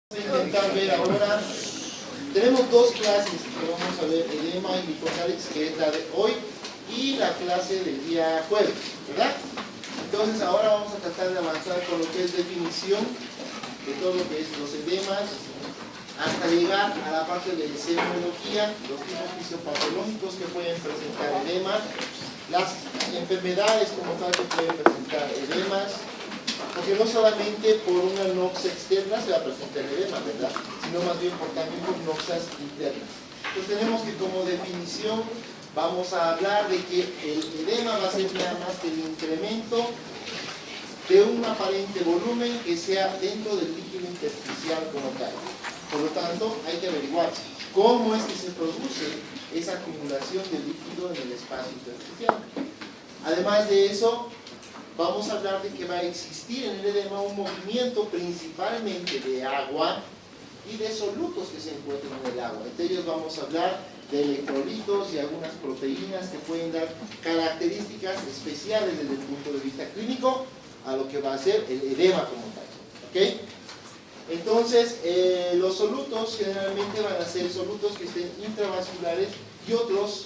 Vamos a intentar ver ahora. Tenemos dos clases que vamos a ver, edema y lipocalyx, que es la de hoy y la clase del día jueves, ¿verdad? Entonces ahora vamos a tratar de avanzar con lo que es definición de todo lo que es los edemas, hasta llegar a la parte de semiología, los tipos fisiopatológicos que pueden presentar edemas, las enfermedades como tal que pueden presentar edemas, porque no solamente por una noxa externa se va a presentar el edema, ¿verdad? Sino más bien también por noxas internas. Entonces tenemos que, como definición, vamos a hablar de que el edema va a ser nada más que el incremento de un aparente volumen que sea dentro del líquido intersticial como tal. Por lo tanto, hay que averiguar cómo es que se produce esa acumulación de líquido en el espacio intersticial. Además de eso, vamos a hablar de que va a existir en el edema un movimiento principalmente de agua y de solutos que se encuentran en el agua. Entre ellos vamos a hablar de electrolitos y algunas proteínas que pueden dar características especiales desde el punto de vista clínico a lo que va a ser el edema como tal. ¿Okay? Entonces, los solutos generalmente van a ser solutos que estén intravasculares y otros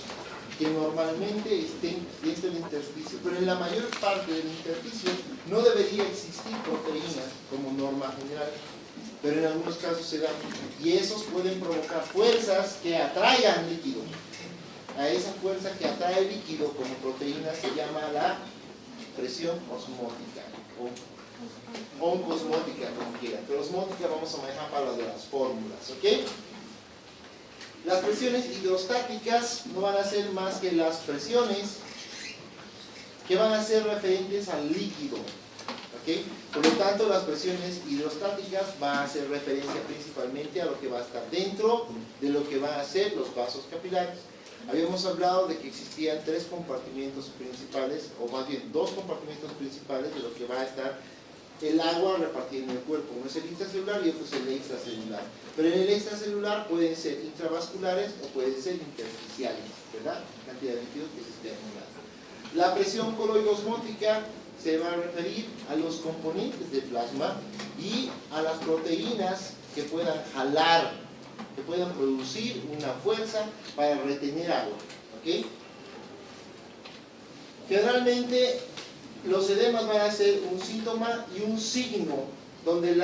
que normalmente estén dentro del intersticio, pero en la mayor parte del intersticio no debería existir proteínas como norma general, pero en algunos casos se dan, y esos pueden provocar fuerzas que atraigan líquido. A esa fuerza que atrae líquido como proteína se llama la presión osmótica o oncosmótica, como quieran, pero osmótica vamos a manejar para de las fórmulas, ¿ok? Las presiones hidrostáticas no van a ser más que las presiones que van a ser referentes al líquido. ¿Okay? Por lo tanto, las presiones hidrostáticas van a hacer referencia principalmente a lo que va a estar dentro de lo que van a ser los vasos capilares. Habíamos hablado de que existían tres compartimentos principales, o más bien dos compartimentos principales de lo que va a estar el agua repartida en el cuerpo. Uno es el intracelular y otro es el extracelular. Pero en el extracelular pueden ser intravasculares o pueden ser intersticiales, ¿verdad? La cantidad de líquido que se esté acumulando. La presión coloidosmótica se va a referir a los componentes del plasma y a las proteínas que puedan jalar, que puedan producir una fuerza para retener agua. ¿Okay? Generalmente los edemas van a ser un síntoma y un signo donde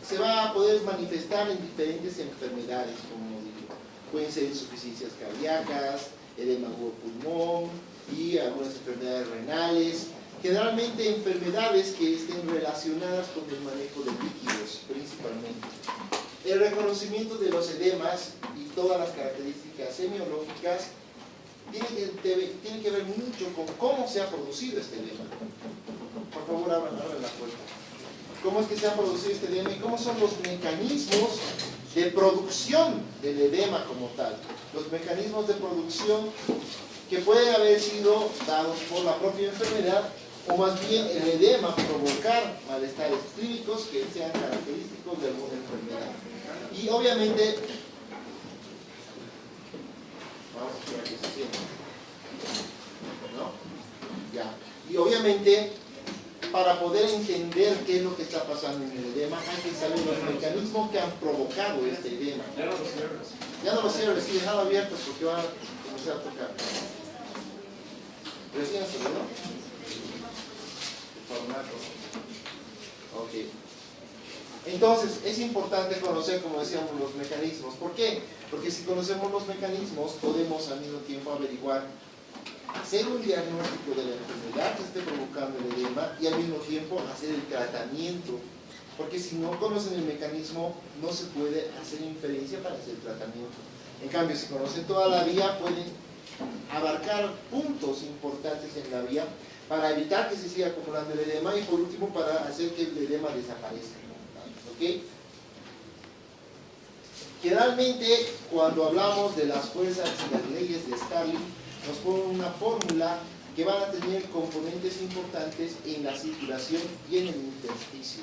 se va a poder manifestar en diferentes enfermedades, como digo. Pueden ser insuficiencias cardíacas, edema de pulmón y algunas enfermedades renales. Generalmente enfermedades que estén relacionadas con el manejo de líquidos, principalmente. El reconocimiento de los edemas y todas las características semiológicas tiene que ver mucho con cómo se ha producido este edema. Por favor, abran la puerta. ¿Cómo es que se ha producido este edema y cómo son los mecanismos de producción del edema como tal? Los mecanismos de producción que pueden haber sido dados por la propia enfermedad o más bien el edema provocar malestares clínicos que sean característicos de alguna enfermedad. Y obviamente, vamos a esperar que se sienta, ¿no? Ya. Y obviamente, para poder entender qué es lo que está pasando en el edema, hay que saber los mecanismos que han provocado este edema. Ya no lo cierres. Ya no lo cierres, sí, dejado abiertos porque van a comenzar a tocar. Recién se ¿no? Formato. Ok. Entonces, es importante conocer, como decíamos, los mecanismos. ¿Por qué? Porque si conocemos los mecanismos, podemos al mismo tiempo averiguar, hacer un diagnóstico de la enfermedad que esté provocando el edema y al mismo tiempo hacer el tratamiento. Porque si no conocen el mecanismo, no se puede hacer inferencia para hacer el tratamiento. En cambio, si conocen toda la vía, pueden abarcar puntos importantes en la vía para evitar que se siga acumulando el edema y por último para hacer que el edema desaparezca. ¿Okay? Generalmente cuando hablamos de las fuerzas y las leyes de Starling nos ponen una fórmula que van a tener componentes importantes en la circulación y en el intersticio.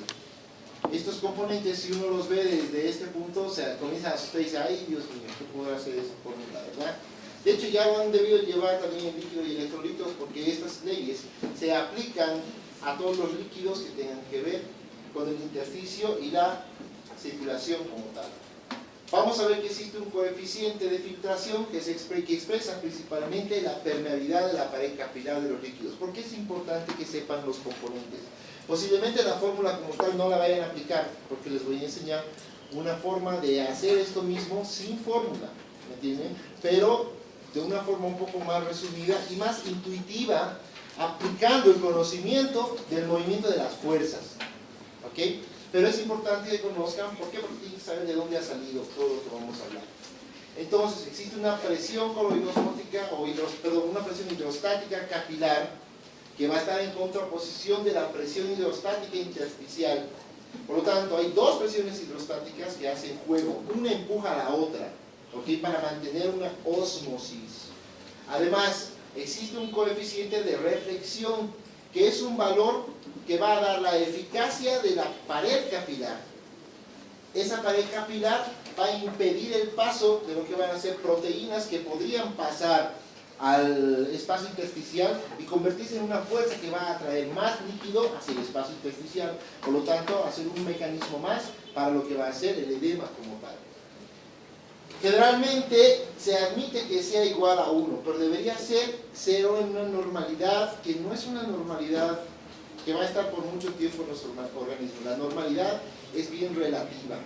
Estos componentes, si uno los ve desde este punto, o sea, comienza a asustar y dice, ay Dios mío, ¿qué podrá hacer esa fórmula, verdad? De hecho, ya han debido llevar también el líquido y electrolitos porque estas leyes se aplican a todos los líquidos que tengan que ver con el intersticio y la circulación como tal. Vamos a ver que existe un coeficiente de filtración que expresa principalmente la permeabilidad de la pared capilar de los líquidos. ¿Por qué es importante que sepan los componentes? Posiblemente la fórmula como tal no la vayan a aplicar, porque les voy a enseñar una forma de hacer esto mismo sin fórmula, ¿me entienden? Pero de una forma un poco más resumida y más intuitiva, aplicando el conocimiento del movimiento de las fuerzas, ¿ok? Pero es importante que conozcan, ¿por qué? Porque tienen que saber de dónde ha salido todo lo que vamos a hablar. Entonces, existe una presión coloidosmótica, una presión hidrostática capilar, que va a estar en contraposición de la presión hidrostática intersticial. Por lo tanto, hay dos presiones hidrostáticas que hacen juego, una empuja a la otra, ¿ok? Para mantener una ósmosis. Además, existe un coeficiente de reflexión, que es un valor que va a dar la eficacia de la pared capilar. Esa pared capilar va a impedir el paso de lo que van a ser proteínas que podrían pasar al espacio intersticial y convertirse en una fuerza que va a atraer más líquido hacia el espacio intersticial. Por lo tanto, hacer un mecanismo más para lo que va a ser el edema como tal. Generalmente se admite que sea igual a 1, pero debería ser 0 en una normalidad que no es una normalidad que va a estar por mucho tiempo en nuestro organismo. La normalidad es bien relativa.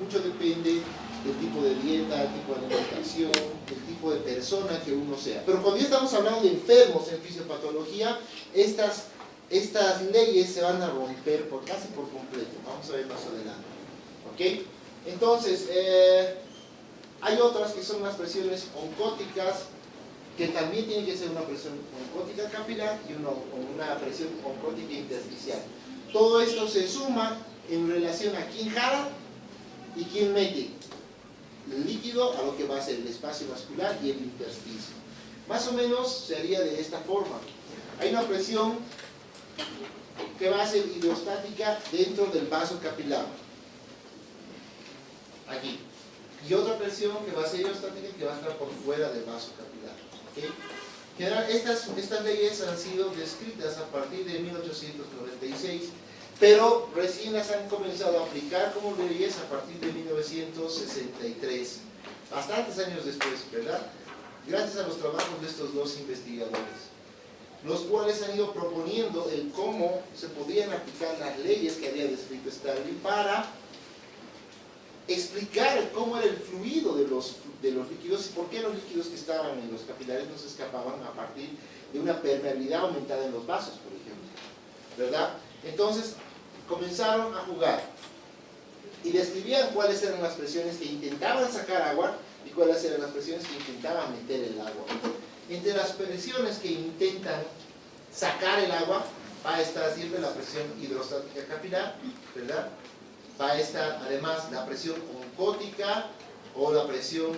Mucho depende del tipo de dieta, del tipo de alimentación, del tipo de persona que uno sea. Pero cuando ya estamos hablando de enfermos en fisiopatología, estas leyes se van a romper casi por completo. Vamos a ver más adelante. ¿Ok? Entonces, hay otras que son las presiones oncóticas, que también tiene que ser una presión oncótica capilar y una presión oncótica intersticial. Todo esto se suma en relación a quién jala y quién mete el líquido a lo que va a ser el espacio vascular y el intersticio. Más o menos se haría de esta forma. Hay una presión que va a ser hidrostática dentro del vaso capilar, aquí, y otra presión que va a ser hidrostática que va a estar por fuera del vaso capilar. ¿Okay? Estas leyes han sido descritas a partir de 1896, pero recién las han comenzado a aplicar como leyes a partir de 1963, bastantes años después, ¿verdad? Gracias a los trabajos de estos dos investigadores, los cuales han ido proponiendo el cómo se podrían aplicar las leyes que había descrito Starling para explicar cómo era el fluido de los líquidos y por qué los líquidos que estaban en los capilares no se escapaban a partir de una permeabilidad aumentada en los vasos, por ejemplo, ¿verdad? Entonces comenzaron a jugar y describían cuáles eran las presiones que intentaban sacar agua y cuáles eran las presiones que intentaban meter el agua. Entre las presiones que intentan sacar el agua va a estar siempre la presión hidrostática capilar, ¿verdad? Va a estar además la presión oncótica o la presión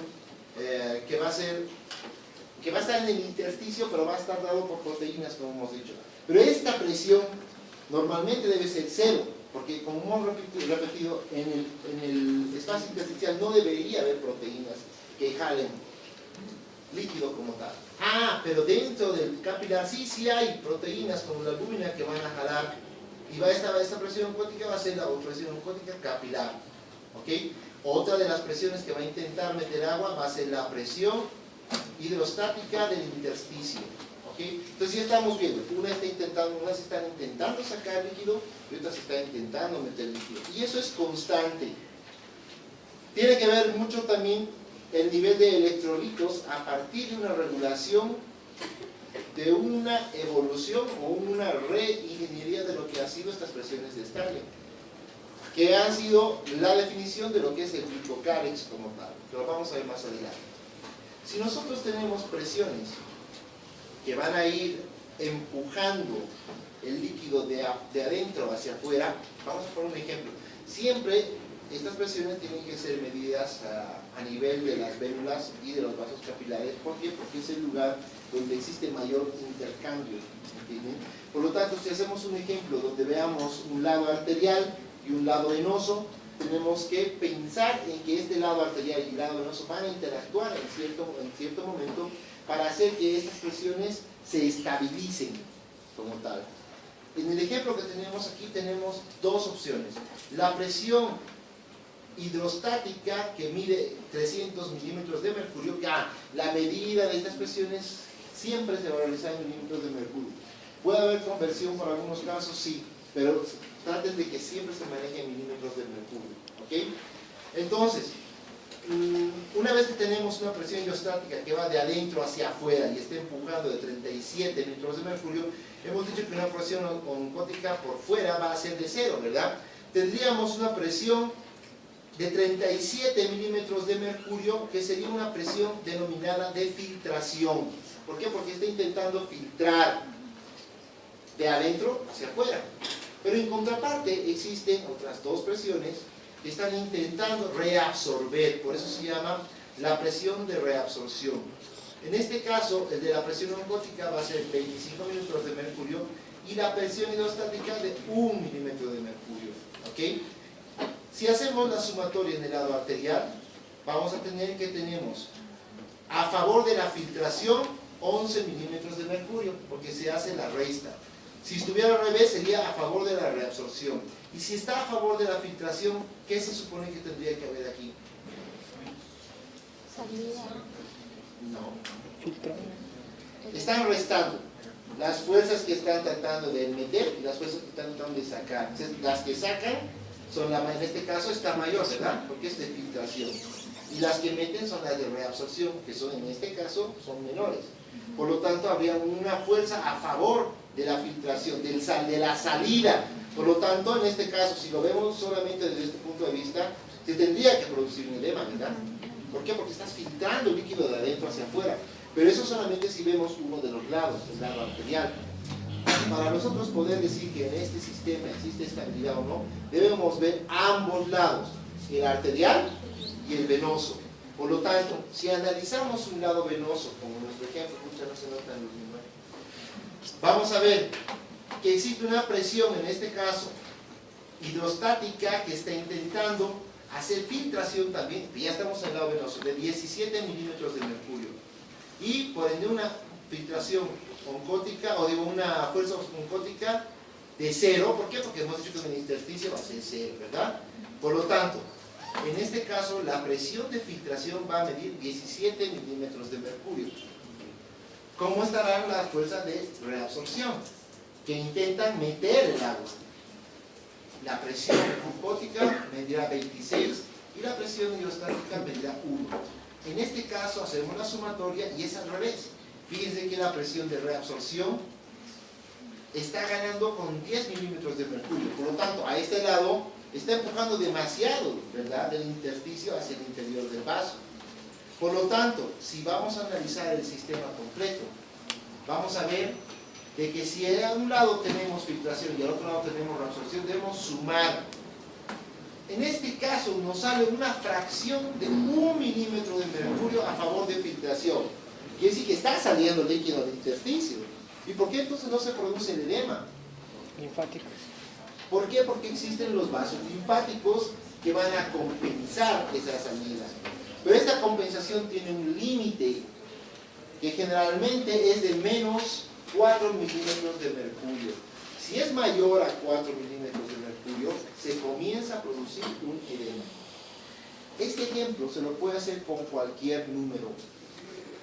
que va a estar en el intersticio, pero va a estar dado por proteínas, como hemos dicho. Pero esta presión normalmente debe ser 0, porque como hemos repetido, en el espacio intersticial no debería haber proteínas que jalen líquido como tal. Pero dentro del capilar sí hay proteínas como la albúmina que van a jalar, y esta presión oncótica va a ser la presión oncótica capilar. ¿Okay? Otra de las presiones que va a intentar meter agua va a ser la presión hidrostática del intersticio. ¿Okay? Entonces ya estamos viendo, unas están intentando sacar líquido y otras están intentando meter líquido. Y eso es constante. Tiene que ver mucho también el nivel de electrolitos a partir de una regulación, de una evolución o una reingeniería de lo que han sido estas presiones de Starling, que han sido la definición de lo que es el glicocárex como tal. Pero vamos a ver más adelante. Si nosotros tenemos presiones que van a ir empujando el líquido de adentro hacia afuera, vamos a poner un ejemplo. Siempre estas presiones tienen que ser medidas a nivel de las vénulas y de los vasos capilares. ¿Por qué? Porque es el lugar donde existe mayor intercambio, ¿entienden? Por lo tanto, si hacemos un ejemplo donde veamos un lado arterial y un lado venoso, tenemos que pensar en que este lado arterial y el lado venoso van a interactuar en cierto momento para hacer que estas presiones se estabilicen como tal. En el ejemplo que tenemos aquí tenemos dos opciones. La presión hidrostática que mide 300 milímetros de mercurio. La medida de estas presiones siempre se va a realizar en milímetros de mercurio. ¿Puede haber conversión para algunos casos? Sí, pero traten de que siempre se maneje en milímetros de mercurio. ¿Ok? Entonces, una vez que tenemos una presión hidrostática que va de adentro hacia afuera y está empujando de 37 milímetros de mercurio, hemos dicho que una presión oncótica por fuera va a ser de 0, ¿verdad? Tendríamos una presión de 37 milímetros de mercurio, que sería una presión denominada de filtración. ¿Por qué? Porque está intentando filtrar de adentro hacia afuera. Pero en contraparte existen otras dos presiones que están intentando reabsorber, por eso se llama la presión de reabsorción. En este caso, el de la presión oncótica va a ser 25 milímetros de mercurio y la presión hidrostática de 1 milímetro de mercurio. ¿Ok? Si hacemos la sumatoria en el lado arterial, vamos a tener que tenemos a favor de la filtración 11 milímetros de mercurio, porque se hace la resta. Si estuviera al revés, sería a favor de la reabsorción. Y si está a favor de la filtración, ¿qué se supone que tendría que haber aquí? Salida. No. Están restando las fuerzas que están tratando de meter y las fuerzas que están tratando de sacar. Las que sacan son en este caso está mayor, ¿verdad? Porque es de filtración. Y las que meten son las de reabsorción, que son en este caso son menores. Por lo tanto, habría una fuerza a favor de la filtración, de la salida. Por lo tanto, en este caso, si lo vemos solamente desde este punto de vista, se tendría que producir un edema, ¿verdad? ¿Por qué? Porque estás filtrando líquido de adentro hacia afuera. Pero eso solamente si vemos uno de los lados, el lado arterial. Para nosotros poder decir que en este sistema existe estabilidad o no, debemos ver ambos lados, el arterial y el venoso. Por lo tanto, si analizamos un lado venoso, como nuestro ejemplo, no se notan los números, vamos a ver que existe una presión, en este caso, hidrostática, que está intentando hacer filtración también, ya estamos en el lado venoso, de 17 milímetros de mercurio. Y por ende una filtración oncótica, o digo una fuerza oncótica de 0. ¿Por qué? Porque hemos dicho que en el intersticio va a ser 0, ¿verdad? Por lo tanto, en este caso la presión de filtración va a medir 17 milímetros de mercurio. ¿Cómo estarán las fuerzas de reabsorción? Que intentan meter el agua. La presión oncótica medirá 26 y la presión hidrostática medirá 1. En este caso hacemos la sumatoria y es al revés. Fíjense que la presión de reabsorción está ganando con 10 milímetros de mercurio. Por lo tanto, a este lado está empujando demasiado, ¿verdad?, del intersticio hacia el interior del vaso. Por lo tanto, si vamos a analizar el sistema completo, vamos a ver de que si a un lado tenemos filtración y al otro lado tenemos reabsorción, debemos sumar. En este caso nos sale una fracción de 1 milímetro de mercurio a favor de filtración. Quiere decir que está saliendo líquido del intersticio. ¿Y por qué entonces no se produce el edema? Linfáticos. ¿Por qué? Porque existen los vasos linfáticos que van a compensar esa salida. Pero esta compensación tiene un límite que generalmente es de menos 4 milímetros de mercurio. Si es mayor a 4 milímetros de mercurio, se comienza a producir un edema. Este ejemplo se lo puede hacer con cualquier número.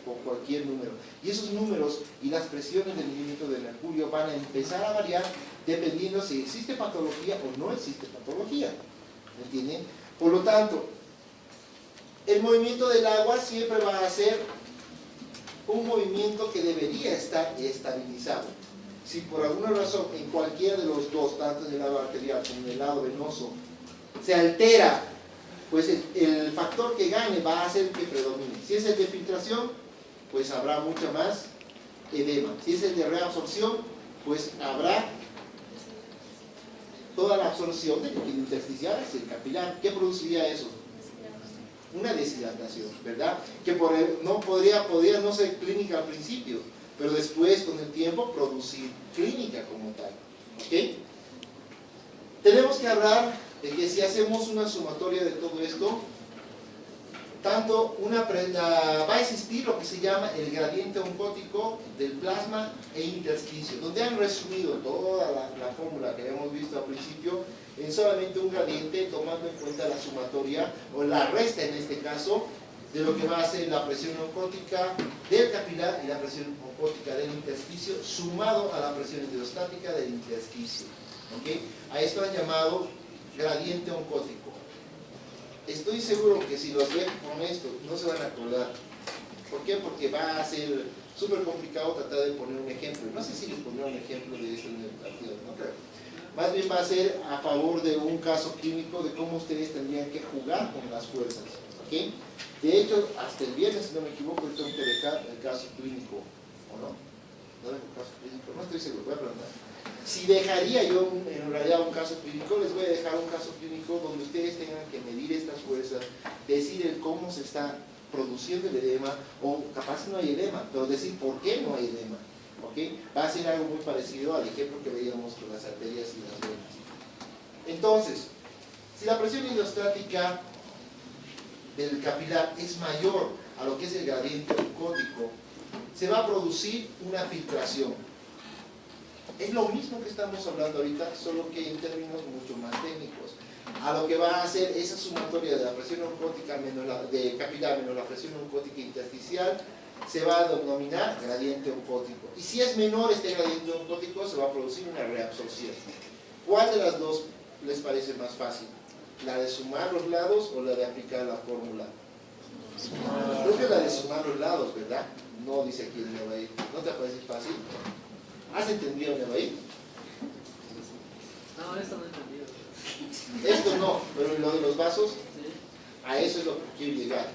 Con cualquier número. Y esos números y las presiones del milímetro de mercurio van a empezar a variar dependiendo si existe patología o no existe patología. ¿Me entienden? Por lo tanto, el movimiento del agua siempre va a ser un movimiento que debería estar estabilizado. Si por alguna razón en cualquiera de los dos, tanto en el lado arterial como en el lado venoso, se altera, pues el factor que gane va a hacer que predomine. Si es el de filtración, pues habrá mucha más edema. Si es el de reabsorción, pues habrá toda la absorción del líquido intersticial hacia el capilar. ¿Qué produciría eso? Una deshidratación, ¿verdad? Que podría no ser clínica al principio, pero después, con el tiempo, producir clínica como tal. ¿Ok? Tenemos que hablar de que si hacemos una sumatoria de todo esto, tanto va a existir lo que se llama el gradiente oncótico del plasma e intersticio, donde han resumido toda la fórmula que habíamos visto al principio en solamente un gradiente, tomando en cuenta la sumatoria o la resta en este caso de lo que va a ser la presión oncótica del capilar y la presión oncótica del intersticio sumado a la presión hidrostática del intersticio. ¿Okay? A esto han llamado gradiente oncótico. Estoy seguro que si los ven con esto no se van a acordar. ¿Por qué? Porque va a ser súper complicado tratar de poner un ejemplo. No sé si les pondré un ejemplo de esto en el partido, no creo. Más bien va a ser a favor de un caso clínico de cómo ustedes tendrían que jugar con las fuerzas. ¿Okay? De hecho, hasta el viernes, si no me equivoco, tengo que dejar el caso clínico, ¿o no? ¿No dejo el caso clínico? No estoy seguro, voy a preguntar. Si dejaría yo en realidad un caso clínico, les voy a dejar un caso clínico donde ustedes tengan que medir estas fuerzas, decir el cómo se está produciendo el edema, o capaz no hay edema, pero decir por qué no hay edema. ¿Okay? Va a ser algo muy parecido al ejemplo que veíamos con las arterias y las venas. Entonces, si la presión hidrostática del capilar es mayor a lo que es el gradiente oncótico, se va a producir una filtración. Es lo mismo que estamos hablando ahorita, solo que en términos mucho más técnicos. A lo que va a hacer esa sumatoria de la presión oncótica menos de capilar menos la presión oncótica intersticial, se va a denominar gradiente oncótico. Y si es menor este gradiente oncótico, se va a producir una reabsorción. ¿Cuál de las dos les parece más fácil? ¿La de sumar los lados o la de aplicar la fórmula? Creo que la de sumar los lados, ¿verdad? No dice aquí el Nevair. ¿No te parece fácil? ¿Has entendido, Nevair? No, esto no he entendido. Esto no, pero lo de los vasos, a eso es lo que quiero llegar.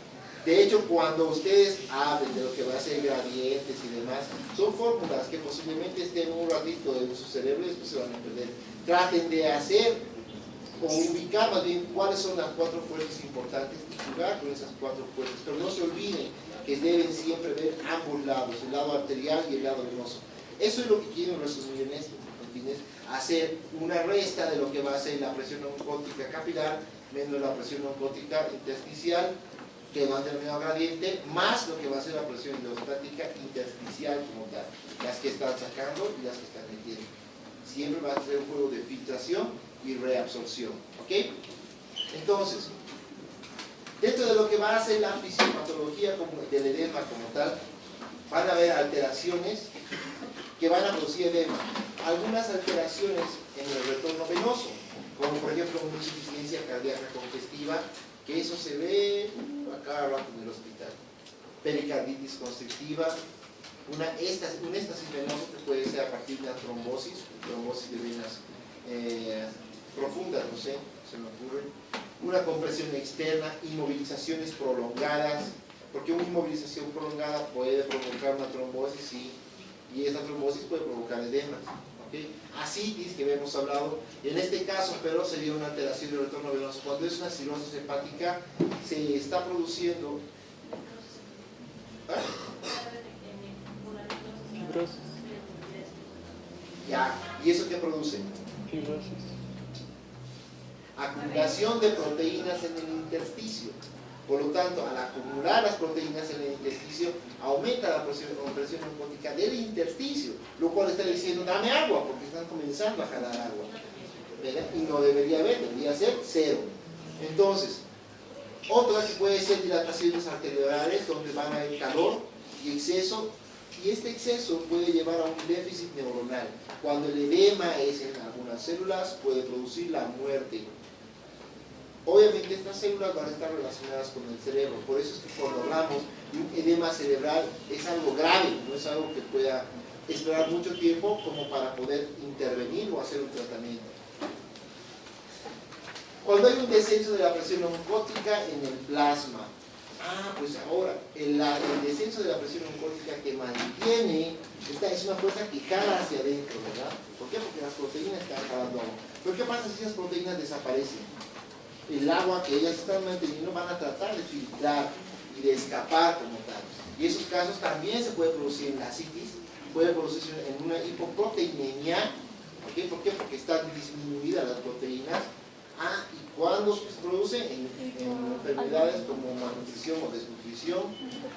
De hecho, cuando ustedes hablen de lo que va a ser gradientes y demás, son fórmulas que posiblemente estén un ratito en sus cerebros y después se van a perder. Traten de hacer o ubicar más bien cuáles son las cuatro fuerzas importantes y jugar con esas cuatro fuerzas. Pero no se olviden que deben siempre ver ambos lados, el lado arterial y el lado venoso. Eso es lo que quiero resumir en esto. Hacer una resta de lo que va a ser la presión oncótica capilar menos la presión oncótica intersticial, que va a terminar gradiente, más lo que va a ser la presión hidrostática intersticial como tal, las que están sacando y las que están metiendo. Siempre va a ser un juego de filtración y reabsorción. ¿Ok? Entonces, dentro de lo que va a ser la fisiopatología del edema como tal, van a haber alteraciones que van a producir edema. Algunas alteraciones en el retorno venoso, como por ejemplo una insuficiencia cardíaca congestiva, que eso se ve a cada rato en el hospital. Pericarditis constrictiva, un éstasis venoso que puede ser a partir de una trombosis de venas profundas, no sé, se me ocurre. Una compresión externa, inmovilizaciones prolongadas, porque una inmovilización prolongada puede provocar una trombosis y esa trombosis puede provocar edemas. ¿Okay? Asitis, que hemos hablado, en este caso, pero sería una alteración del retorno venoso. Cuando es una cirrosis hepática, se está produciendo. ¿Ah? Fibrosis. Ya, ¿y eso qué produce? Fibrosis. Acumulación de proteínas en el intersticio. Por lo tanto, al acumular las proteínas en el intersticio, aumenta la presión oncótica del intersticio, lo cual está diciendo, dame agua, porque están comenzando a jalar agua. ¿Verdad? Y no debería haber, debería ser cero. Entonces, otra que puede ser dilataciones arteriales, donde van a haber calor y exceso, y este exceso puede llevar a un déficit neuronal. Cuando el edema es en algunas células, puede producir la muerte. Obviamente estas células van a estar relacionadas con el cerebro, por eso es que cuando hablamos de un edema cerebral es algo grave, no es algo que pueda esperar mucho tiempo como para poder intervenir o hacer un tratamiento. Cuando hay un descenso de la presión oncótica en el plasma, pues ahora, el descenso de la presión oncótica que mantiene, esta es una fuerza que jala hacia adentro, ¿verdad? ¿Por qué? Porque las proteínas están jalando agua. ¿Pero qué pasa si esas proteínas desaparecen? El agua que ellas están manteniendo van a tratar de filtrar y de escapar como tal. Y esos casos también se puede producir en la asitis, puede producirse en una hipoproteinemia. ¿Okay? ¿Por qué? Porque están disminuidas las proteínas. Y ¿cuándo se produce? En enfermedades como malnutrición o desnutrición,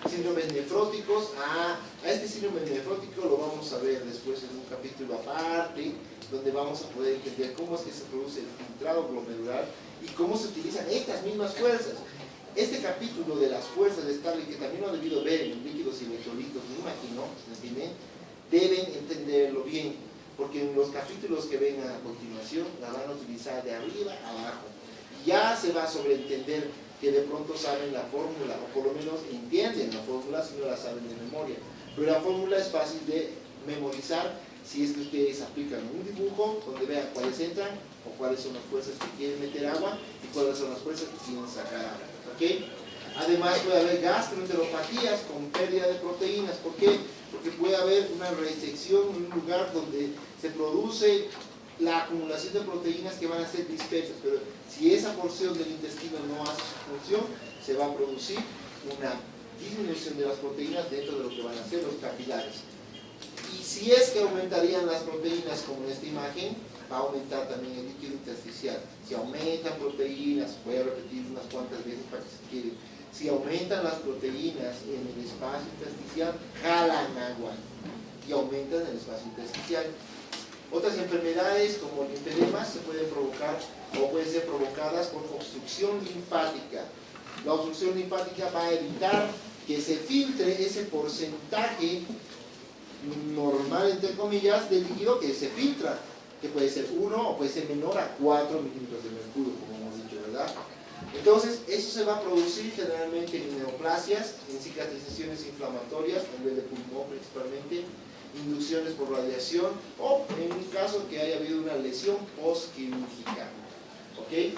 síndromes nefróticos. A este síndrome nefrótico lo vamos a ver después en un capítulo aparte, donde vamos a poder entender cómo es que se produce el filtrado glomerular y cómo se utilizan estas mismas fuerzas. Este capítulo de las fuerzas de Starling, que también lo han debido ver en líquidos y electrolitos, me imagino, ¿entienden? Deben entenderlo bien, porque en los capítulos que ven a continuación la van a utilizar de arriba a abajo. Ya se va a sobreentender que de pronto saben la fórmula, o por lo menos entienden la fórmula si no la saben de memoria. Pero la fórmula es fácil de memorizar si es que ustedes aplican un dibujo donde vean cuáles entran o cuáles son las fuerzas que quieren meter agua y cuáles son las fuerzas que quieren sacar agua. ¿Okay? Además puede haber gastroenteropatías con pérdida de proteínas. ¿Por qué? Porque puede haber una resección en un lugar donde se produce la acumulación de proteínas que van a ser dispersas, pero si esa porción del intestino no hace su función, se va a producir una disminución de las proteínas dentro de lo que van a ser los capilares. Y si es que aumentarían las proteínas, como en esta imagen, va a aumentar también el líquido intersticial. Si aumentan proteínas, voy a repetir unas cuantas veces para que se quede. Si aumentan las proteínas en el espacio intersticial, jalan agua y aumentan el espacio intersticial. Otras enfermedades como linfedemas se pueden provocar o pueden ser provocadas por obstrucción linfática. La obstrucción linfática va a evitar que se filtre ese porcentaje normal, entre comillas, de líquido que se filtra, que puede ser 1 o puede ser menor a 4 milímetros de mercurio, como hemos dicho, ¿verdad? Entonces, eso se va a producir generalmente en neoplasias, en cicatrizaciones inflamatorias, a nivel de pulmón principalmente, inducciones por radiación o en un caso que haya habido una lesión postquirúrgica. ¿Okay?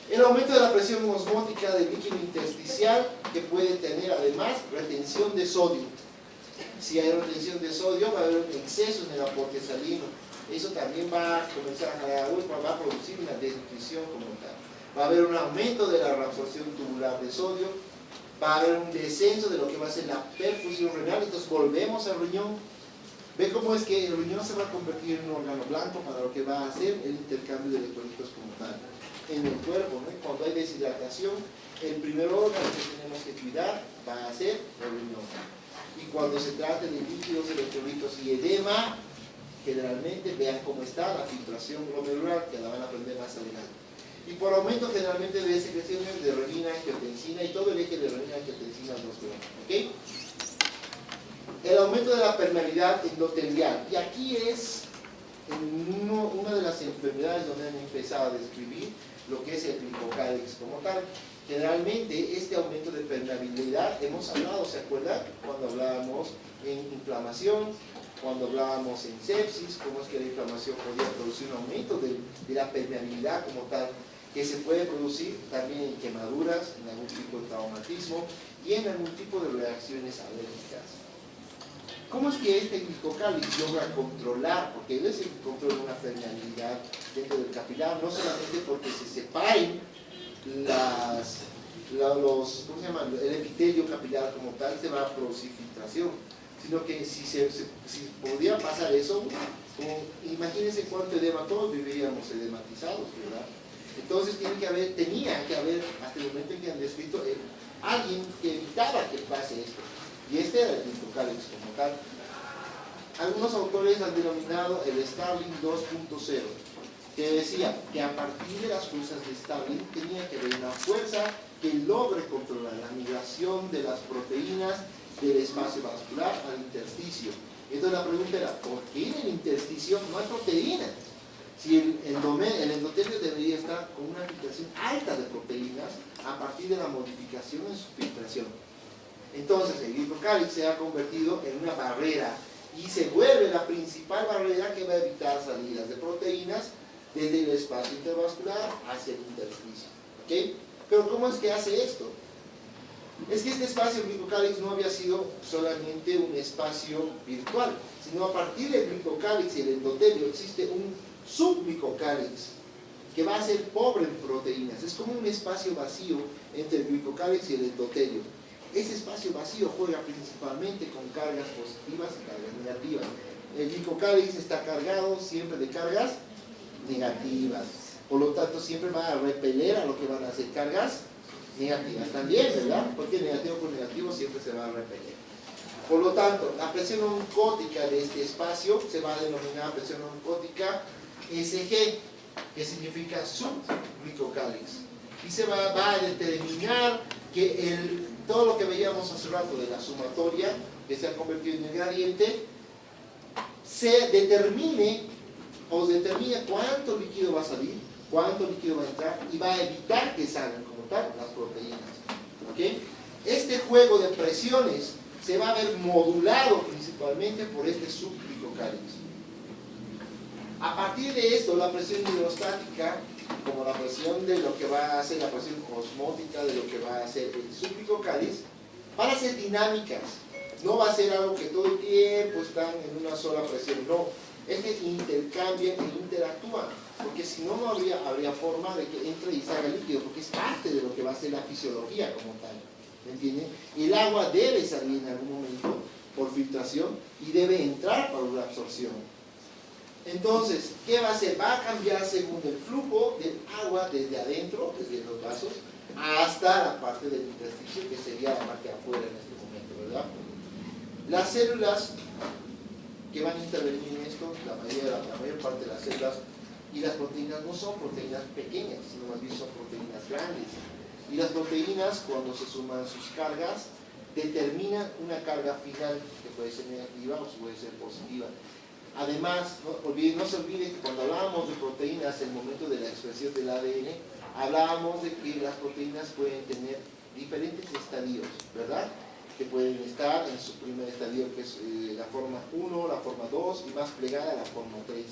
El aumento de la presión osmótica del líquido intersticial, que puede tener además retención de sodio. Si hay retención de sodio, va a haber un exceso en el aporte salino. Eso también va a comenzar a jalar agua y va a producir una desnutrición como tal. Va a haber un aumento de la reabsorción tubular de sodio, va a haber un descenso de lo que va a ser la perfusión renal. Entonces volvemos al riñón. Ve cómo es que el riñón se va a convertir en un órgano blanco para lo que va a hacer el intercambio de electrolitos como tal en el cuerpo, ¿no? Cuando hay deshidratación, el primer órgano que tenemos que cuidar va a ser el riñón. Y cuando se trate de líquidos, electrolitos y edema, generalmente vean cómo está la filtración glomerular, que la van a aprender más adelante. Y por aumento generalmente de secreciones de renina, angiotensina y todo el eje de renina, angiotensina, aldosterona. ¿Ok? El aumento de la permeabilidad endotelial. Y aquí es una de las enfermedades donde han empezado a describir lo que es el glicocálix como tal. Generalmente este aumento de permeabilidad, hemos hablado, ¿se acuerdan? Cuando hablábamos en inflamación, cuando hablábamos en sepsis, cómo es que la inflamación podía producir un aumento de la permeabilidad como tal, que se puede producir también en quemaduras, en algún tipo de traumatismo y en algún tipo de reacciones alérgicas. ¿Cómo es que este glicocálix logra controlar? Porque él es el que controla una permeabilidad dentro del capilar, no solamente porque se separen ¿cómo se llama? El epitelio capilar como tal, se va a producir filtración, sino que si podía pasar eso, imagínense cuánto edema, todos vivíamos edematizados, ¿verdad? Entonces tenía que haber, hasta el momento en que han descrito, alguien que evitara que pase esto. Y este era el glicocálix como tal. Algunos autores han denominado el Starling 2.0, que decía que a partir de las fuerzas de Starling tenía que haber una fuerza que logre controlar la migración de las proteínas del espacio vascular al intersticio. Entonces la pregunta era, ¿por qué en el intersticio no hay proteínas? Si el endotelio debería estar con una filtración alta de proteínas a partir de la modificación en su filtración. Entonces el glicocálix se ha convertido en una barrera y se vuelve la principal barrera que va a evitar salidas de proteínas desde el espacio intervascular hacia el intersticio. ¿Okay? Pero ¿cómo es que hace esto? Es que este espacio glicocálix no había sido solamente un espacio virtual, sino a partir del glicocálix y el endotelio existe un subglicocálix que va a ser pobre en proteínas. Es como un espacio vacío entre el glicocálix y el endotelio. Ese espacio vacío juega principalmente con cargas positivas y cargas negativas. El glicocálix está cargado siempre de cargas negativas, por lo tanto siempre va a repeler a lo que van a ser cargas negativas también, ¿verdad? Porque negativo con negativo siempre se va a repeler. Por lo tanto, la presión oncótica de este espacio se va a denominar presión oncótica SG, que significa subglicocálix. Y se va a determinar que todo lo que veíamos hace rato de la sumatoria, que se ha convertido en el gradiente, se determine cuánto líquido va a salir, cuánto líquido va a entrar, y va a evitar que salgan como tal las proteínas. ¿Okay? Este juego de presiones se va a ver modulado principalmente por este subglicocálix. A partir de esto, la presión hidrostática, como la presión de lo que va a ser la presión osmótica, de lo que va a ser el subglicocálix, van a ser dinámicas. No va a ser algo que todo el tiempo están en una sola presión, no. Es que intercambian e interactúan, porque si no, no habría forma de que entre y salga líquido, porque es parte de lo que va a ser la fisiología como tal. ¿Me entienden? El agua debe salir en algún momento por filtración y debe entrar por la absorción. Entonces, ¿qué va a hacer? Va a cambiar según el flujo del agua desde adentro, desde los vasos, hasta la parte del intersticio, que sería la parte afuera en este momento, ¿verdad? Las células que van a intervenir en esto, la mayor parte de las células y las proteínas no son proteínas pequeñas, sino más bien son proteínas grandes. Y las proteínas, cuando se suman sus cargas, determinan una carga final que puede ser negativa o puede ser positiva. Además, no se olvide que cuando hablábamos de proteínas en el momento de la expresión del ADN, hablábamos de que las proteínas pueden tener diferentes estadios, ¿verdad? Que pueden estar en su primer estadio, que es la forma 1, la forma 2 y más plegada la forma 3.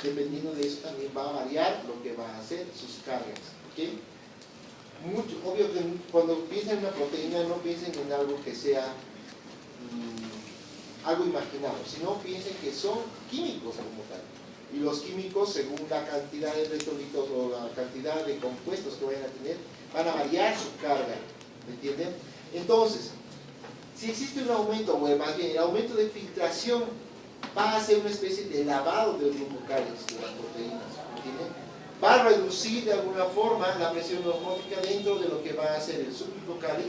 Dependiendo de eso también va a variar lo que va a hacer sus cargas. ¿Okay? Obvio que cuando piensen en una proteína no piensen en algo que sea algo imaginado, sino piensen que son químicos como tal. Y los químicos, según la cantidad de electrolitos o la cantidad de compuestos que vayan a tener, van a variar su carga. ¿Me entienden? Entonces, si existe un aumento, o más bien el aumento de filtración, va a ser una especie de lavado del glucocálix de las proteínas. ¿Me entienden? Va a reducir de alguna forma la presión osmótica dentro de lo que va a ser el subglicocálix.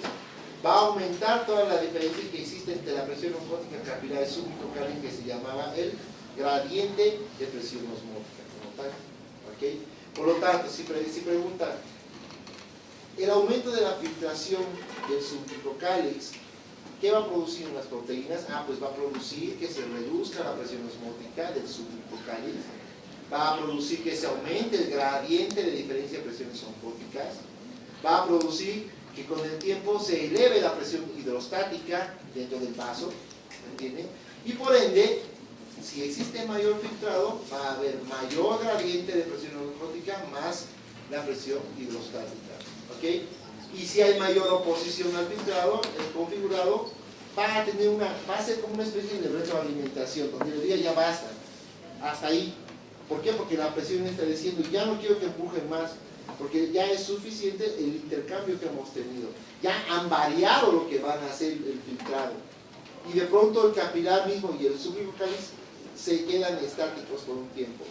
Va a aumentar toda la diferencia que existe entre la presión osmótica capilar y subglicocálix, que se llamaba el gradiente de presión osmótica como tal. ¿Okay? Por lo tanto, si preguntan, el aumento de la filtración del subglicocálix, ¿qué va a producir en las proteínas? Pues va a producir que se reduzca la presión osmótica del subglicocálix, va a producir que se aumente el gradiente de diferencia de presiones osmóticas, va a producir que con el tiempo se eleve la presión hidrostática dentro del vaso, ¿entienden? Y por ende, si existe mayor filtrado, va a haber mayor gradiente de presión osmótica más la presión hidrostática, ¿ok? Y si hay mayor oposición al filtrado, el configurado va a ser como una especie de retroalimentación, donde le diga ya basta, hasta ahí. ¿Por qué? Porque la presión está diciendo, ya no quiero que empujen más, porque ya es suficiente el intercambio que hemos tenido. Ya han variado lo que van a hacer el filtrado. Y de pronto el capilar mismo y el subglicocálix se quedan estáticos por un tiempo.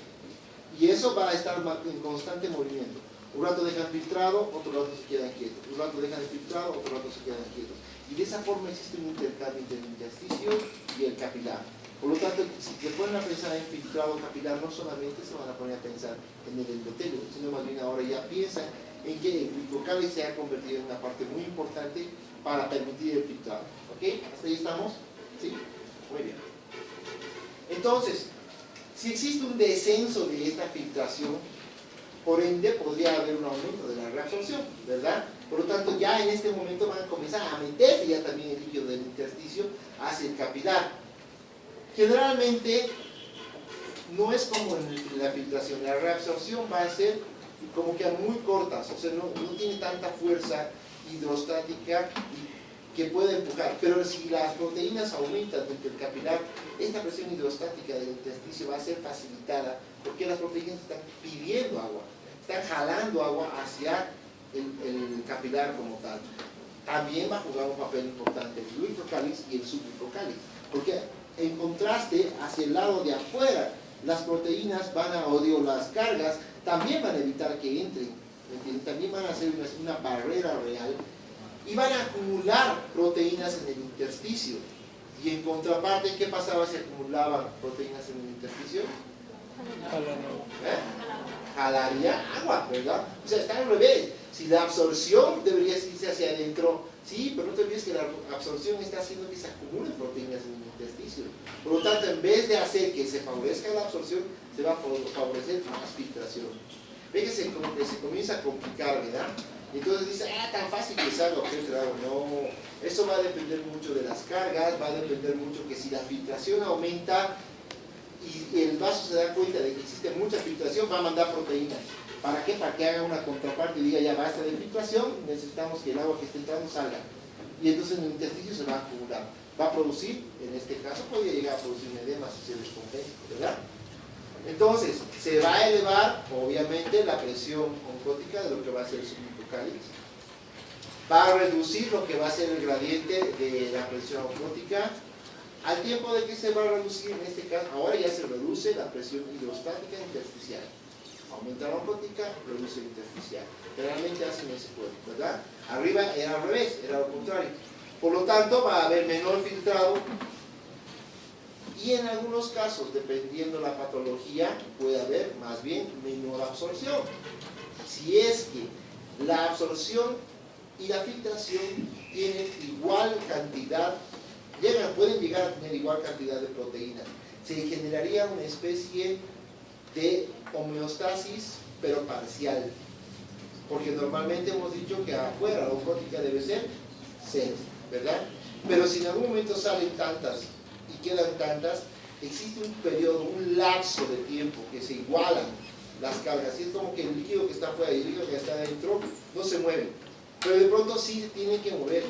Y eso va a estar en constante movimiento. Un rato dejan filtrado, otro rato se quedan quietos. Un rato dejan filtrado, otro rato se quedan quietos. Y de esa forma existe un intercambio entre el intersticio y el capilar. Por lo tanto, si se ponen a pensar en filtrado capilar, no solamente se van a poner a pensar en el endotelio, sino más bien ahora ya piensan en que el glicocálix se ha convertido en una parte muy importante para permitir el filtrado. ¿Ok? ¿Hasta ahí estamos? ¿Sí? Muy bien. Entonces, si existe un descenso de esta filtración, por ende podría haber un aumento de la reabsorción, ¿verdad? Por lo tanto, ya en este momento van a comenzar a meterse ya también el líquido del intersticio hacia el capilar. Generalmente no es como en la filtración, la reabsorción va a ser como que a muy cortas, o sea, no tiene tanta fuerza hidrostática que puede empujar, pero si las proteínas aumentan dentro del capilar, esta presión hidrostática del intersticio va a ser facilitada porque las proteínas están pidiendo agua, están jalando agua hacia el capilar como tal. También va a jugar un papel importante el glicocálix y el subglicocálix, porque en contraste, hacia el lado de afuera, las proteínas las cargas también van a evitar que entren ¿me entienden? También van a hacer una barrera real y van a acumular proteínas en el intersticio. Y en contraparte, ¿qué pasaba si acumulaban proteínas en el intersticio? Jalaría agua, ¿verdad? O sea, está al revés. Si la absorción debería irse hacia adentro, sí, pero no te olvides que la absorción está haciendo que se acumulen proteínas en el intersticio. Por lo tanto, en vez de hacer que se favorezca la absorción, se va a favorecer más filtración. Ve que se comienza a complicar, ¿verdad? Y entonces dice, tan fácil que salga objeto de agua. No, eso va a depender mucho de las cargas, va a depender mucho que si la filtración aumenta y el vaso se da cuenta de que existe mucha filtración, va a mandar proteínas. ¿Para qué? Para que haga una contraparte y diga, ya basta de filtración, necesitamos que el agua que esté entrando salga. Y entonces en el intestino se va a acumular. Va a producir, en este caso, podría llegar a producir un edema si se descompensa, ¿verdad? Entonces, se va a elevar, obviamente, la presión oncótica de lo que va a ser el submucocáliz. Va a reducir lo que va a ser el gradiente de la presión oncótica. Al tiempo de que se va a reducir, en este caso, ahora ya se reduce la presión hidrostática intersticial. Aumenta la oncótica, reduce el intersticial. Generalmente hacen ese juego, ¿verdad? Arriba era al revés, era lo contrario. Por lo tanto, va a haber menor filtrado. Y en algunos casos, dependiendo la patología, puede haber más bien menor absorción. Si es que la absorción y la filtración tienen igual cantidad, pueden llegar a tener igual cantidad de proteínas, se generaría una especie de homeostasis, pero parcial. Porque normalmente hemos dicho que afuera la oncótica debe ser 0, ¿verdad? Pero si en algún momento salen tantas y quedan tantas, existe un periodo, un lapso de tiempo que se igualan las cargas. Y es como que el líquido que está afuera y el líquido que está adentro no se mueven. Pero de pronto sí se tienen que mover.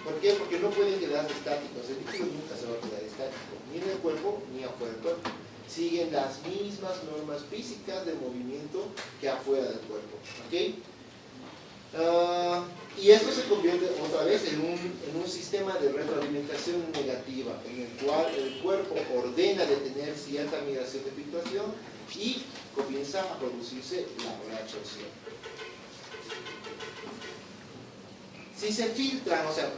¿Por qué? Porque no pueden quedar estáticos. El líquido nunca se va a quedar estático, ni en el cuerpo ni afuera del cuerpo. Siguen las mismas normas físicas de movimiento que afuera del cuerpo. ¿Ok? Y esto se convierte otra vez en un sistema de retroalimentación negativa, en el cual el cuerpo ordena detener cierta migración de filtración y comienza a producirse la reabsorción. Si se filtran, o sea,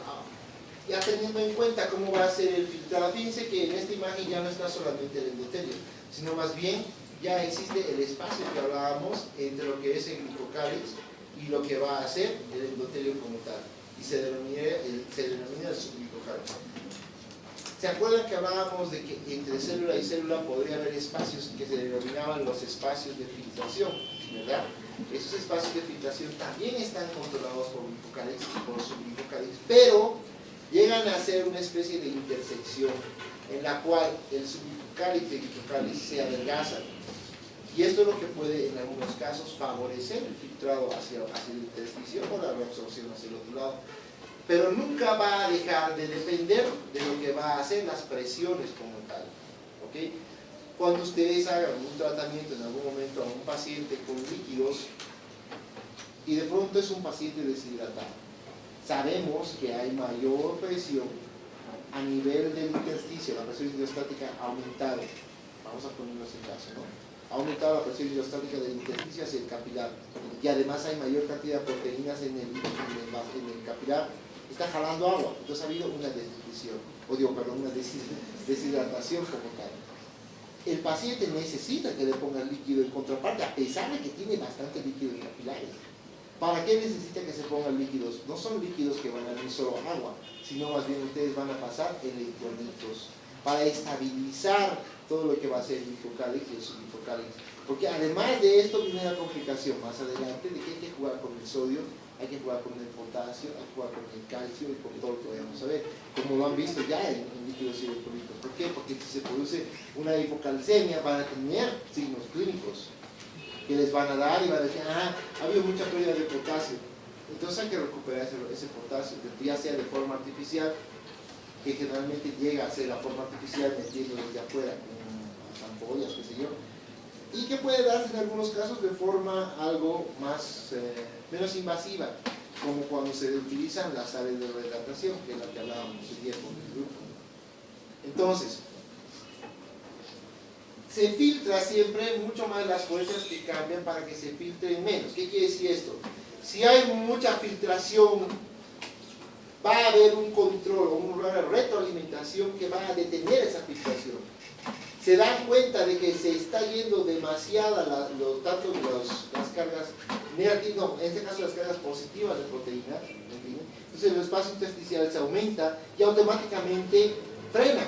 ya teniendo en cuenta cómo va a ser el filtrado, fíjense que en esta imagen ya no está solamente el endotelio, sino más bien ya existe el espacio que hablábamos entre lo que es el glucocáliz y lo que va a hacer el endotelio como tal, y se denomina el subglucocáliz. ¿Se acuerdan que hablábamos de que entre célula y célula podría haber espacios que se denominaban los espacios de filtración, ¿verdad? Esos espacios de filtración también están controlados por glucocáliz y por subglucocáliz, pero llegan a ser una especie de intersección en la cual el subglucocáliz y el glucocáliz se adelgazan. Y esto es lo que puede en algunos casos favorecer el filtrado hacia el intersticio o la reabsorción hacia el otro lado. Pero nunca va a dejar de depender de lo que va a hacer las presiones como tal. ¿Okay? Cuando ustedes hagan un tratamiento en algún momento a un paciente con líquidos y de pronto es un paciente deshidratado, sabemos que hay mayor presión a nivel del intersticio, la presión hidrostática ha aumentado. Vamos a ponernos en caso, ¿no? Ha aumentado la presión hidrostática del intersticio hacia el capilar y además hay mayor cantidad de proteínas en el capilar, está jalando agua, entonces ha habido una desnutrición, una deshidratación como tal. El paciente necesita que le pongan líquido en contraparte, a pesar de que tiene bastante líquido en capilares. ¿Para qué necesita que se pongan líquidos? No son líquidos que van a ir solo agua, sino más bien ustedes van a pasar electrolitos para estabilizar todo lo que va a ser el glucocáliz y el subglucocáliz. Porque además de esto viene la complicación más adelante de que hay que jugar con el sodio, hay que jugar con el potasio, hay que jugar con el calcio y con todo lo que vayamos a ver, como lo han visto ya en líquidos y electrolitos. ¿Por qué? Porque si se produce una hipocalcemia van a tener signos clínicos que les van a dar y van a decir, ha habido mucha pérdida de potasio. Entonces hay que recuperar ese potasio, ya sea de forma artificial, que generalmente llega a ser la forma artificial metiendo desde afuera, con ampollas, qué sé yo, y que puede darse en algunos casos de forma algo menos invasiva, como cuando se utilizan las sales de rehidratación, que es la que hablábamos el día con el grupo. Entonces, se filtra siempre mucho más las fuerzas que cambian para que se filtren menos. ¿Qué quiere decir esto? Si hay mucha filtración, va a haber un control o una retroalimentación que va a detener esa filtración. Se dan cuenta de que se está yendo demasiada tanto las cargas negativas, no, en este caso las cargas positivas de proteínas, ¿entienden? Entonces el espacio intersticial se aumenta y automáticamente frena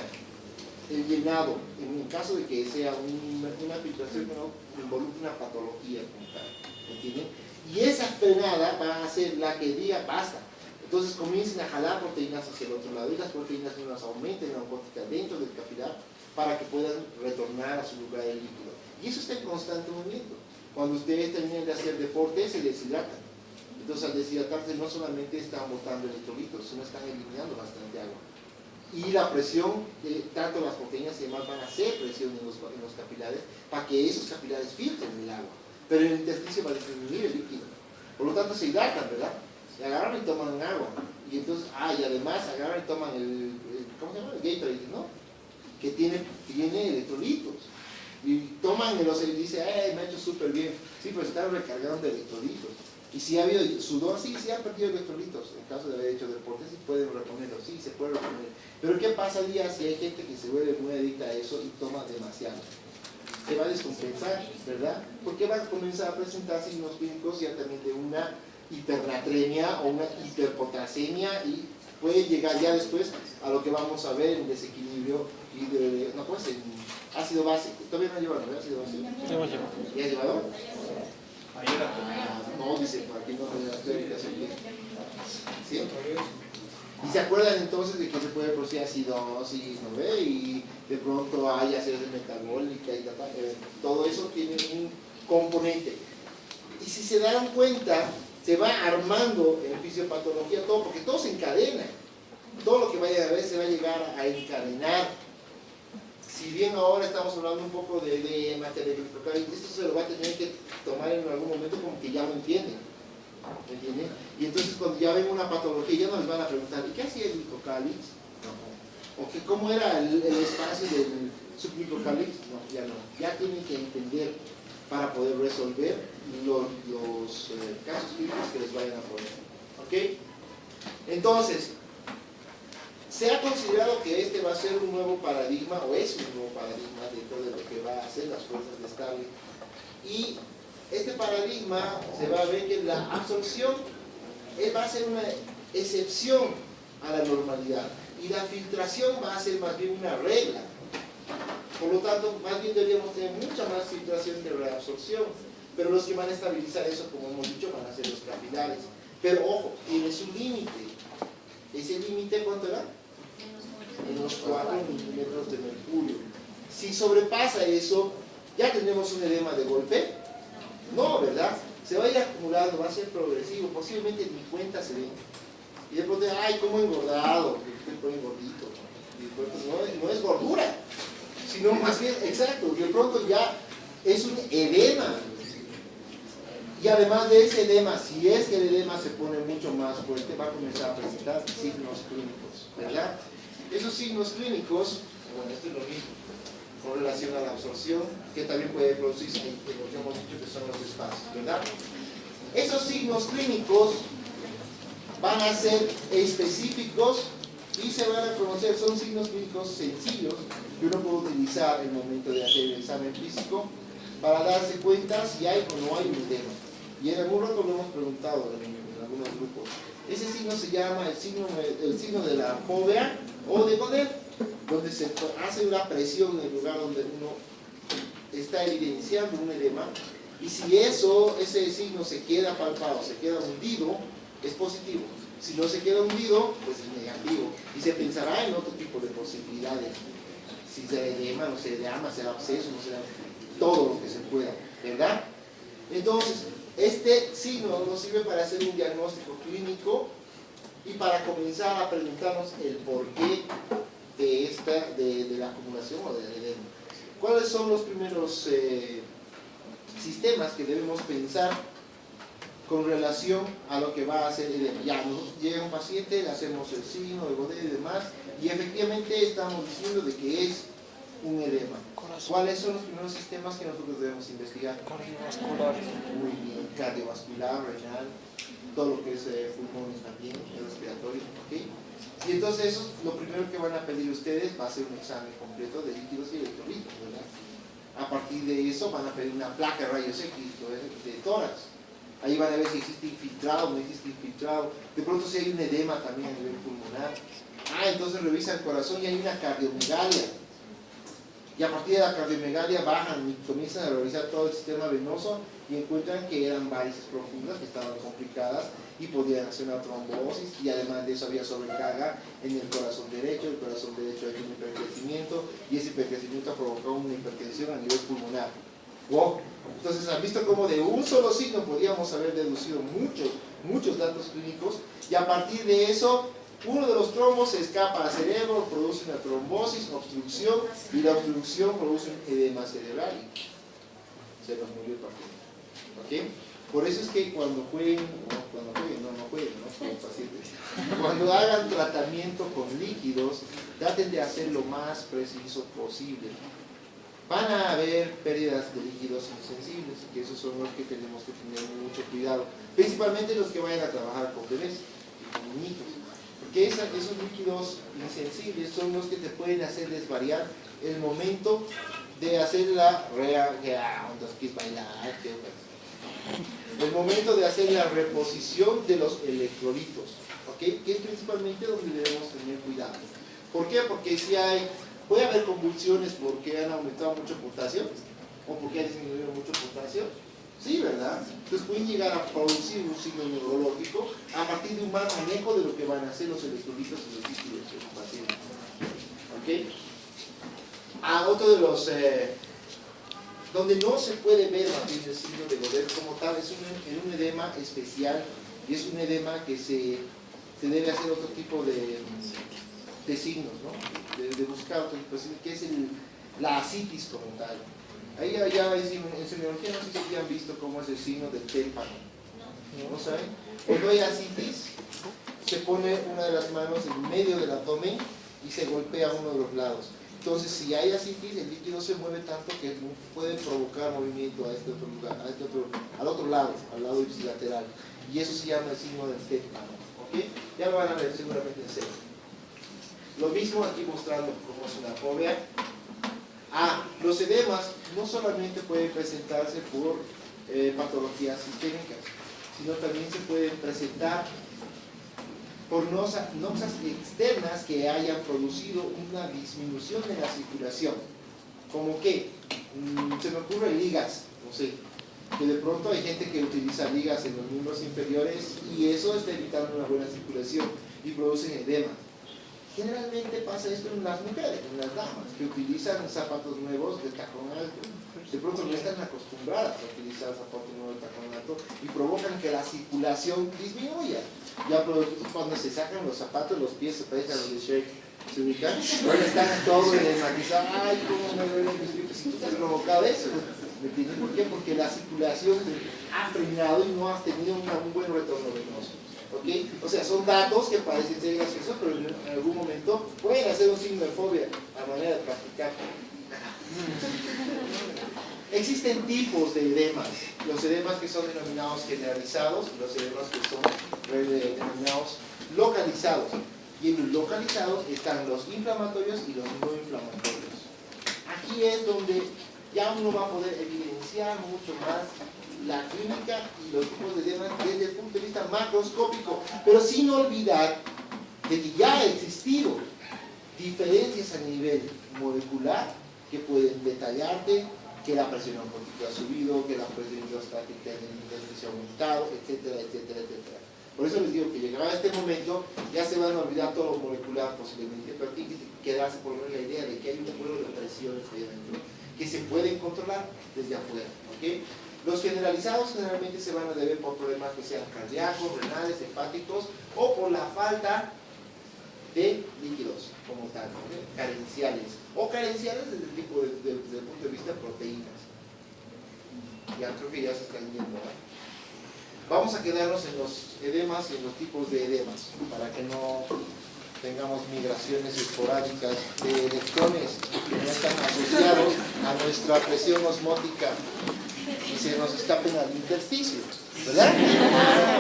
el llenado, en el caso de que sea una filtración que no involucre una patología como tal, ¿entienden? Y esa frenada va a ser la que diga basta. Entonces comiencen a jalar proteínas hacia el otro lado y las proteínas no las aumenten la oncótica dentro del capilar para que puedan retornar a su lugar de líquido. Y eso está en constante movimiento. Cuando ustedes terminan de hacer deporte, se deshidratan. Entonces al deshidratarse no solamente están botando electrolitos, sino están eliminando bastante agua. Y la presión, tanto las proteínas y demás van a hacer presión en los capilares para que esos capilares filtren el agua. Pero en el intersticio va a disminuir el líquido. Por lo tanto se hidratan, ¿verdad? Se agarran y toman agua. Y entonces, y además agarran y toman ¿cómo se llama? El Gatorade, ¿no? Que tiene electrolitos. Y toman y dice, me ha hecho súper bien. Sí, pero están recargando de electrolitos. Y si ha habido sudor, sí, han perdido electrolitos. En caso de haber hecho deporte, sí pueden reponerlo, sí, se puede reponer. Pero ¿qué pasa al día si hay gente que se vuelve muy adicta a eso y toma demasiado? Se va a descompensar, ¿verdad? Porque va a comenzar a presentar signos clínicos ya también de una hipernatremia o una hiperpotasemia y puede llegar ya después a lo que vamos a ver en desequilibrio en ácido básico. Todavía no ha llevado, ¿verdad? Ácido básico. ¿Ya ha llevado? No, dice, para que no me la explicación bien. ¿Sí? Y se acuerdan entonces de que se puede producir acidosis, ¿no ve? Y de pronto hay acidosis metabólica y todo eso tiene un componente. Y si se dan cuenta, se va armando en fisiopatología todo, porque todo se encadena. Todo lo que vaya a ver se va a llegar a encadenar. Si bien ahora estamos hablando un poco de materia electrocal, esto se lo va a tener que tomar en algún momento como que ya lo entienden. ¿Me entienden? Y entonces cuando ya ven una patología, ya no les van a preguntar, ¿y qué hacía el glicocálix? No. ¿O que cómo era el espacio del subglicocálix? No, ya no. Ya tienen que entender para poder resolver los casos clínicos que les vayan a poner. ¿Ok? Entonces, se ha considerado que este va a ser un nuevo paradigma, o es un nuevo paradigma dentro de lo que va a hacer las fuerzas de Starling. Y este paradigma se va a ver que la absorción va a ser una excepción a la normalidad y la filtración va a ser más bien una regla. Por lo tanto, más bien deberíamos tener mucha más filtración que reabsorción, pero los que van a estabilizar eso, como hemos dicho, van a ser los capilares. Pero ojo, tiene su límite. ¿Ese límite cuánto era? Menos 4 milímetros de mercurio. Si sobrepasa eso, ¿ya tenemos un edema de golpe? No, ¿verdad? Se va a ir acumulando, va a ser progresivo, posiblemente ni cuenta se den. Y de pronto, ¿cómo he engordado? Estoy gordito. No es gordura, sino más bien, exacto, de pronto ya es un edema. Y además de ese edema, si es que el edema se pone mucho más fuerte, va a comenzar a presentar signos clínicos, ¿verdad? Esos signos clínicos, esto es lo mismo, con relación a la absorción, que también puede producirse en lo que hemos dicho que son los espacios, ¿verdad? Esos signos clínicos van a ser específicos y se van a conocer, son signos clínicos sencillos que uno puede utilizar en el momento de hacer el examen físico para darse cuenta si hay o no hay un edema. Y en algún rato lo hemos preguntado en algunos grupos. Ese signo se llama el signo de la fobia o de Godel, donde se hace una presión en el lugar donde uno está evidenciando un edema, y si ese signo se queda palpado, se queda hundido, es positivo. Si no se queda hundido, pues es negativo, y se pensará en otro tipo de posibilidades. Si se edema, no se edema, será absceso, no será todo lo que se pueda, ¿verdad? Entonces, este signo nos sirve para hacer un diagnóstico clínico y para comenzar a preguntarnos el porqué de la acumulación o del edema. ¿Cuáles son los primeros sistemas que debemos pensar con relación a lo que va a hacer edema? Ya, llega un paciente, le hacemos el signo, el Godel y demás, y efectivamente estamos diciendo de que es un edema. ¿Cuáles son los primeros sistemas que nosotros debemos investigar? Cardiovascular. Muy bien, cardiovascular, renal, todo lo que es pulmones también, el respiratorio, ¿ok? Y entonces eso, lo primero que van a pedir ustedes va a ser un examen completo de líquidos y electrolitos, ¿verdad? A partir de eso van a pedir una placa de rayos X de tórax. Ahí van a ver si existe infiltrado o no existe infiltrado. De pronto si hay un edema también a nivel pulmonar. Entonces revisan el corazón y hay una cardiomegalia. Y a partir de la cardiomegalia bajan y comienzan a revisar todo el sistema venoso y encuentran que eran varices profundas que estaban complicadas y podían hacer una trombosis, y además de eso había sobrecarga en el corazón derecho. El corazón derecho hay un hipercrecimiento y ese hipercrecimiento ha provocado una hipertensión a nivel pulmonar. Wow. Entonces han visto cómo de un solo signo podíamos haber deducido muchos datos clínicos, y a partir de eso uno de los trombos se escapa al cerebro, produce una trombosis, obstrucción, y la obstrucción produce un edema cerebral y se nos murió el paciente. ¿Ok? Por eso es que cuando jueguen, cuando hagan tratamiento con líquidos, traten de hacer lo más preciso posible. Van a haber pérdidas de líquidos insensibles, que esos son los que tenemos que tener mucho cuidado, principalmente los que vayan a trabajar con bebés y con niñitos, porque esos líquidos insensibles son los que te pueden hacer desvariar el momento de hacer el momento de hacer la reposición de los electrolitos, ¿ok? Que es principalmente donde debemos tener cuidado. ¿Por qué? Porque si puede haber convulsiones porque han aumentado mucho potasio o porque han disminuido mucho potasio. Sí, ¿verdad? Entonces pueden llegar a producir un signo neurológico a partir de un mal manejo de lo que van a hacer los electrolitos y los líquidos de los pacientes. ¿Ok? Otro de los... donde no se puede ver más bien el signo de Godet como tal es en un edema especial, y es un edema que se debe hacer otro tipo de signos, ¿no? De buscar otro tipo de signos, que es la ascitis como tal. Ahí ya en semiología no sé si han visto cómo es el signo del témpano. ¿No saben? Cuando hay ascitis, se pone una de las manos en medio del abdomen y se golpea uno de los lados. Entonces, si hay ascitis, el líquido se mueve tanto que puede provocar movimiento a este otro lugar, al otro lado, al lado ipsilateral. Y eso se llama el signo del témpano. ¿Ok? Ya lo van a ver seguramente en serio. Lo mismo aquí mostrando cómo es una fobia. Los edemas no solamente pueden presentarse por patologías sistémicas, sino también se pueden presentar por noxas externas que hayan producido una disminución de la circulación. ¿Como qué? Se me ocurre ligas, no sé, que de pronto hay gente que utiliza ligas en los miembros inferiores y eso está evitando una buena circulación y producen edema. Generalmente pasa esto en las mujeres, en las damas, que utilizan zapatos nuevos de tacón alto. De pronto no están acostumbradas a utilizar zapatos nuevos de tacón alto y provocan que la circulación disminuya. Ya cuando se sacan los zapatos, los pies se parecen a los de Shrek, ¿se ubican? Ahora están todos enigmatizados. Ay, ¿cómo me duelen mis pies? Si tú te has provocado eso, ¿me entiendes? ¿Por qué? Porque la circulación ha frenado y no has tenido un buen retorno venoso. ¿Okay? O sea, son datos que parecen ser graciosos, pero en algún momento pueden hacer un signo de fobia a manera de practicar. Existen tipos de edemas. Los edemas que son denominados generalizados y los edemas que son denominados localizados. Y en los localizados están los inflamatorios y los no inflamatorios. Aquí es donde ya uno va a poder evidenciar mucho más la clínica y los tipos de edemas desde el punto de vista macroscópico, pero sin olvidar de que ya ha existido diferencias a nivel molecular que pueden detallarte que la presión oncológica ha subido, que la presión hidrostática se ha aumentado, etcétera, etcétera, etcétera. Por eso les digo que llegado a este momento ya se van a olvidar todo lo molecular posiblemente, pero tiene que quedarse por lo menos la idea de que hay un juego de presiones ahí adentro que se pueden controlar desde afuera. ¿Okay? Los generalizados generalmente se van a deber por problemas que sean cardíacos, renales, hepáticos o por la falta de líquidos como tal, ¿no? Carenciales o carenciales desde el punto de vista de proteínas. Ya creo que ya se están yendo, ¿eh? Vamos a quedarnos en los edemas y en los tipos de edemas para que no tengamos migraciones esporádicas de electrones que no están asociados a nuestra presión osmótica y se nos escapen al intersticio, ¿verdad?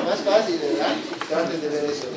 Más fácil, ¿verdad? Traten de ver eso.